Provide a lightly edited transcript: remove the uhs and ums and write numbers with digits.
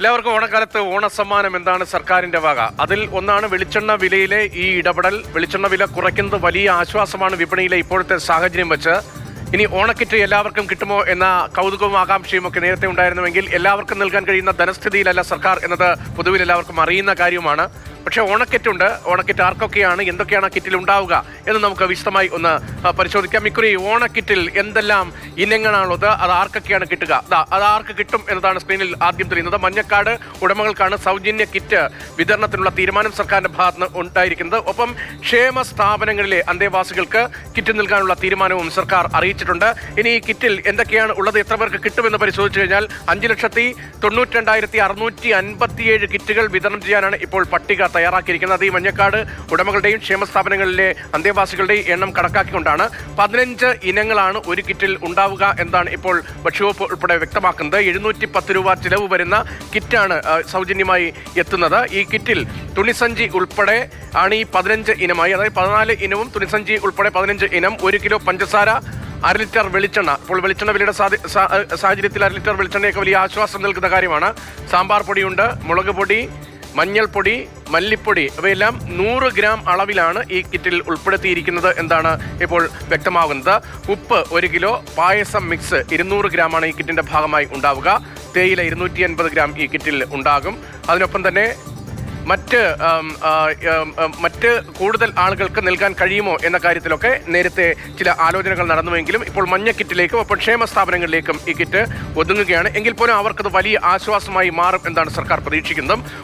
എല്ലാവർക്കും ഓണക്കാലത്ത് ഓണസമ്മാനം എന്താണ് സർക്കാരിന്റെ വക? അതിൽ ഒന്നാണ് വെളിച്ചെണ്ണ വിലയിലെ ഈ ഇടപെടൽ. വെളിച്ചെണ്ണ വില കുറയ്ക്കുന്നത് വലിയ ആശ്വാസമാണ് വിപണിയിലെ ഇപ്പോഴത്തെ സാഹചര്യം വെച്ച്. ഇനി ഓണക്കിറ്റ് എല്ലാവർക്കും കിട്ടുമോ എന്ന കൗതുകവും ആകാംക്ഷയും ഒക്കെ നേരത്തെ ഉണ്ടായിരുന്നുവെങ്കിൽ എല്ലാവർക്കും നൽകാൻ കഴിയുന്ന ധനസ്ഥിതിയിലല്ല സർക്കാർ എന്നത് പൊതുവിൽ എല്ലാവർക്കും അറിയുന്ന കാര്യമാണ്. പക്ഷേ ഓണക്കിറ്റുണ്ട്. ഓണക്കിറ്റ് ആർക്കൊക്കെയാണ്, എന്തൊക്കെയാണ് ആ കിറ്റിൽ ഉണ്ടാവുക എന്ന് നമുക്ക് വിശദമായി ഒന്ന് പരിശോധിക്കാം. ഇക്കുറി ഓണക്കിറ്റിൽ എന്തെല്ലാം ഇനങ്ങളാണുള്ളത്, അത് ആർക്കൊക്കെയാണ് കിട്ടുക, അത് ആർക്ക് കിട്ടും എന്നതാണ് സ്ക്രീനിൽ ആദ്യം തെളിയുന്നത്. മഞ്ഞക്കാട് ഉടമകൾക്കാണ് സൗജന്യ കിറ്റ് വിതരണത്തിനുള്ള തീരുമാനം സർക്കാരിന്റെ ഭാഗത്ത് നിന്ന് ഉണ്ടായിരിക്കുന്നത്. ഒപ്പം ക്ഷേമ സ്ഥാപനങ്ങളിലെ അന്തേവാസികൾക്ക് കിറ്റ് നൽകാനുള്ള തീരുമാനവും സർക്കാർ അറിയിച്ചിട്ടുണ്ട്. ഇനി ഈ കിറ്റിൽ എന്തൊക്കെയാണ് ഉള്ളത്, എത്ര പേർക്ക് കിട്ടുമെന്ന് പരിശോധിച്ചു കഴിഞ്ഞാൽ 5,92,657 കിറ്റുകൾ വിതരണം ചെയ്യാനാണ് ഇപ്പോൾ പട്ടിക തയ്യാറാക്കിയിരിക്കുന്നത്. ഈ മഞ്ഞക്കാട് ഉടമകളുടെയും ക്ഷേമ സ്ഥാപനങ്ങളിലെ അന്തേവാസികളുടെയും എണ്ണം കണക്കാക്കിക്കൊണ്ടാണ് 15 ഇനങ്ങളാണ് ഒരു കിറ്റിൽ ഉണ്ടാവുക എന്നാണ് ഇപ്പോൾ ഭക്ഷ്യവകുപ്പ് ഉൾപ്പെടെ വ്യക്തമാക്കുന്നത്. 710 രൂപ ചിലവ് വരുന്ന കിറ്റാണ് സൗജന്യമായി എത്തുന്നത്. ഈ കിറ്റിൽ തുണിസഞ്ചി ഉൾപ്പെടെ ആണ് ഈ 15 ഇനമായി, അതായത് 14 ഇനവും തുണിസഞ്ചി ഉൾപ്പെടെ 15 ഇനം, 1 കിലോ പഞ്ചസാര, 1/2 ലിറ്റർ വെളിച്ചെണ്ണ. ഇപ്പോൾ വെളിച്ചെണ്ണ വിലയുടെ സാഹചര്യത്തിൽ 1/2 ലിറ്റർ വെളിച്ചെണ്ണയൊക്കെ വലിയ ആശ്വാസം നൽകുന്ന കാര്യമാണ്. സാമ്പാർ പൊടിയുണ്ട്, മുളക് പൊടി, മഞ്ഞൾപ്പൊടി, മല്ലിപ്പൊടി, ഇവയെല്ലാം 100 ഗ്രാം അളവിലാണ് ഈ കിറ്റിൽ ഉൾപ്പെടുത്തിയിരിക്കുന്നത് എന്നാണ് ഇപ്പോൾ വ്യക്തമാകുന്നത്. ഉപ്പ് 1 കിലോ, പായസം മിക്സ് 200 ഗ്രാമാണ് ഈ കിറ്റിന്റെ ഭാഗമായി ഉണ്ടാവുക. തേയില 250 ഗ്രാം ഈ കിറ്റിൽ ഉണ്ടാകും. അതിനൊപ്പം തന്നെ മറ്റ് കൂടുതൽ ആളുകൾക്ക് നൽകാൻ കഴിയുമോ എന്ന കാര്യത്തിലൊക്കെ നേരത്തെ ചില ആലോചനകൾ നടന്നുവെങ്കിലും ഇപ്പോൾ മഞ്ഞ കിറ്റിലേക്കും ഒപ്പം ക്ഷേമ സ്ഥാപനങ്ങളിലേക്കും ഈ കിറ്റ് ഒതുങ്ങുകയാണ്. എങ്കിൽ പോലും അവർക്കത് വലിയ ആശ്വാസമായി മാറും എന്നാണ് സർക്കാർ പ്രതീക്ഷിക്കുന്നത്.